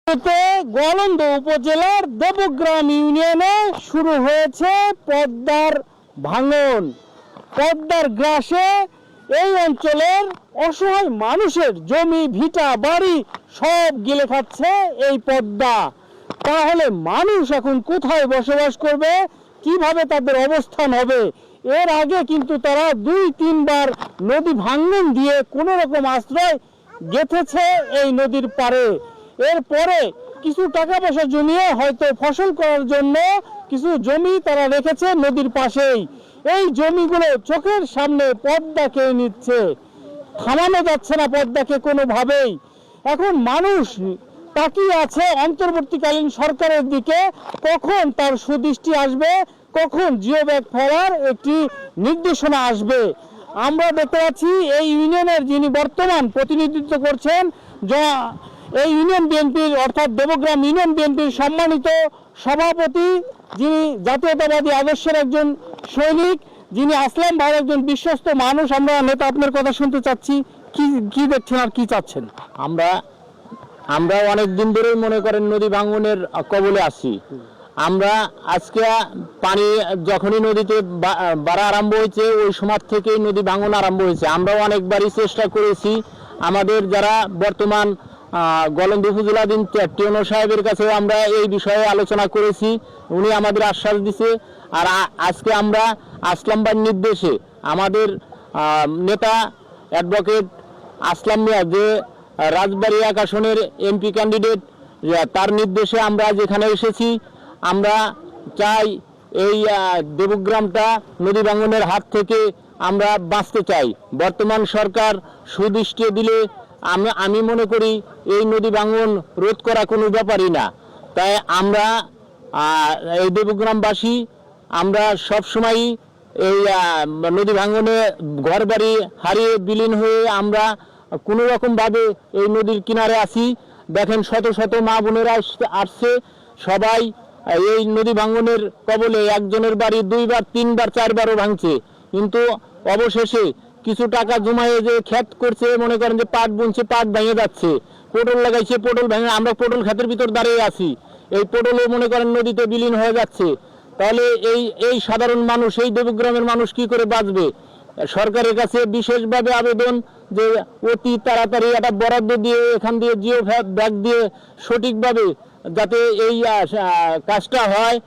গোয়ালন্দ উপজেলার দেবগ্রাম ইউনিয়নে শুরু হয়েছে পদ্মার ভাঙন। পদ্মার গ্রাসে এই অঞ্চলের অসহায় মানুষের জমি ভিটা বাড়ি সব গিলে খাচ্ছে এই পদ্মা। তাহলে মানুষ এখন কোথায় বসবাস করবে, কিভাবে তাদের অবস্থান হবে? এর আগে কিন্তু তারা ২-৩ বার নদী ভাঙন দিয়ে কোনো রকম আশ্রয় গেঁথেছে এই নদীর পাড়ে। এরপরে কিছু টাকা পয়সা জমিয়ে হয়তো ফসল করার জন্য কিছু জমি তারা রেখেছে নদীর পাশেই। এই জমিগুলো চোখের সামনে পদ্মা খেয়ে নিচ্ছে, থামানো যাচ্ছে না পদ্মাকে কোনোভাবেই। এখন মানুষ তাকিয়ে আছে অন্তর্বর্তীকালীন সরকারের দিকে, কখন তার সুদৃষ্টি আসবে, কখন জিও ব্যাগ ফেরার একটি নির্দেশনা আসবে। আমরা দেখতে পাচ্ছি এই ইউনিয়নের যিনি বর্তমান প্রতিনিধিত্ব করছেন, এই ইউনিয়ন বিএনপির অর্থাৎ দেবগ্রাম ইউনিয়ন বিএনপির সম্মানিত সভাপতি, যিনি জাতীয়তাবাদী আদর্শের একজন সৈনিক, যিনি আসলাম ভাইয়ের একজন বিশ্বস্ত মানুষ। আমরা নেতা, আপনার কথা শুনতে চাচ্ছি, কি দেখছেন আর কি চাচ্ছেন? আমরা অনেক দিন ধরেই মনে করেন নদী ভাঙনের কবলে আছি। আমরা আজকে পানি যখনই নদীতে বাড়া আরম্ভ হয়েছে ওই সময় থেকেই নদী ভাঙন আরম্ভ হয়েছে। আমরাও অনেকবারই চেষ্টা করেছি, আমাদের যারা বর্তমান গোয়ালন্দ উপজেলাধীন টিওনো সাহেবের কাছে আমরা এই বিষয়ে আলোচনা করেছি, উনি আমাদের আশ্বাস দিছে। আর আজকে আমরা আসলাম ভাইয়ের নির্দেশে আমাদের নেতা অ্যাডভোকেট আসলাম মিয়া, যে রাজবাড়ী এক আসনের এমপি ক্যান্ডিডেট, তার নির্দেশে আমরা যেখানে এসেছি, আমরা চাই এই দেবগ্রামটা নদী ভাঙনের হাত থেকে আমরা বাঁচতে চাই। বর্তমান সরকার সুদৃষ্টি দিলে আমি মনে করি এই নদী ভাঙন রোধ করা কোনো ব্যাপারই না। তাই আমরা এই দেবগ্রামবাসী আমরা সবসময়ই এই নদী ভাঙনে ঘর বাড়ি হারিয়ে বিলীন হয়ে আমরা কোনো রকমভাবে এই নদীর কিনারে আছি। দেখেন শত শত মা বোনেরা আসছে, সবাই এই নদী ভাঙনের কবলে একজনের বাড়ি 2বার 3বার 4বারও ভাঙছে, কিন্তু অবশেষে কিছু টাকা জমায়ে যে ক্ষেত করছে, মনে করেন যে পাট বুনছে, পাট ভেঙে যাচ্ছে, পটল লাগাইছে, পটল ভেঙে, আমরা পটল ক্ষেতের ভিতর দাঁড়িয়ে আছি, এই পটলও মনে করেন নদীতে বিলীন হয়ে যাচ্ছে। তাহলে এই সাধারণ মানুষ, এই দেবগ্রামের মানুষ কি করে বাঁচবে? সরকারের কাছে বিশেষভাবে আবেদন যে অতি তাড়াতাড়ি একটা বরাদ্দ দিয়ে এখান দিয়ে জিও ব্যাগ দিয়ে সঠিকভাবে যাতে এই কাজটা হয়,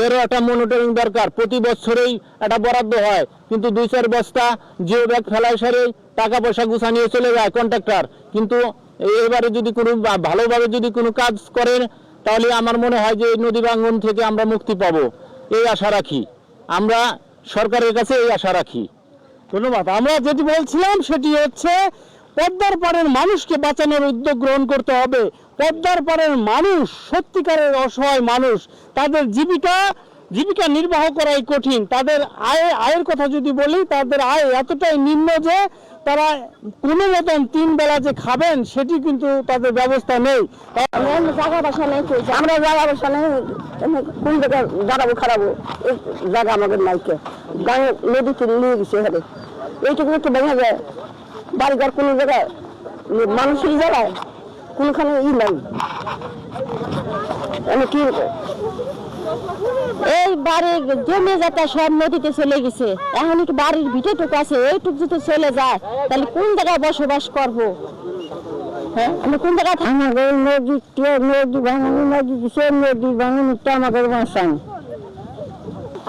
এরও একটা মনিটরিং দরকার। প্রতি বছরেই একটা বরাদ্দ হয়, কিন্তু 2-4 বস্তা জিও ব্যাগ ফেলায় সারে টাকা পয়সা গুছা নিয়ে চলে যায় কন্ট্রাক্টর। কিন্তু এবারে যদি কোনো ভালোভাবে যদি কোনো কাজ করেন, তাহলে আমার মনে হয় যে এই নদী ভাঙন থেকে আমরা মুক্তি পাবো, এই আশা রাখি। আমরা সরকারের কাছে এই আশা রাখি। ধন্যবাদ। আমরা যেটি বলছিলাম সেটি হচ্ছে পদ্মার পাড়ের মানুষকে বাঁচানোর উদ্যোগ গ্রহণ করতে হবে। পদ্মার পাড়ের মানুষ সত্যিকারের অসহায় মানুষ, তাদের জীবিকা নির্বাহ করাই কঠিন। তাদের আয়ের কথা যদি বলি, তাদের আয় এতটাই নিম্ন যে তারা কোনো মতন 3 বেলা যে খাবেন সেটি কিন্তু তাদের ব্যবস্থা নেই। জায়গা বাসা নেই, আমরা জায়গা বাসা নেই, কোন জায়গায় দাঁড়াবো খারাপো, এই জায়গা আমাদের নাইকে নদীতে নিয়ে গেছে। হারে এইটুকু একটু ভেঙে যায়, বাড়িঘর কোনো জায়গায় মানুষের জায়গায় কোনখানে নাই। কি এই বাড়ির জমি যাতা সব নদীতে চলে গেছে, এখন একটু বাড়ির ভিটেটুকু আছে, এইটুকু যদি চলে যায় তাহলে কোন জায়গায় বসবাস করবো? হ্যাঁ, আমরা কোন জায়গায়? আমাদের নদী ভাঙানো, নদী ভাঙানোটা আমাদের বাঁচান।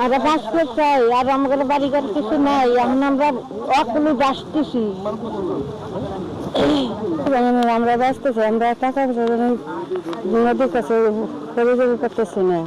আর বাঁচতে চাই, আর আমাদের বাড়িঘর কিছু নাই, এখন আমরা অকুলি বাঁচতেছি। আমরা বাঁচতেছি, আমরা টাকা পয়সা নদীর কাছে করতেছি না।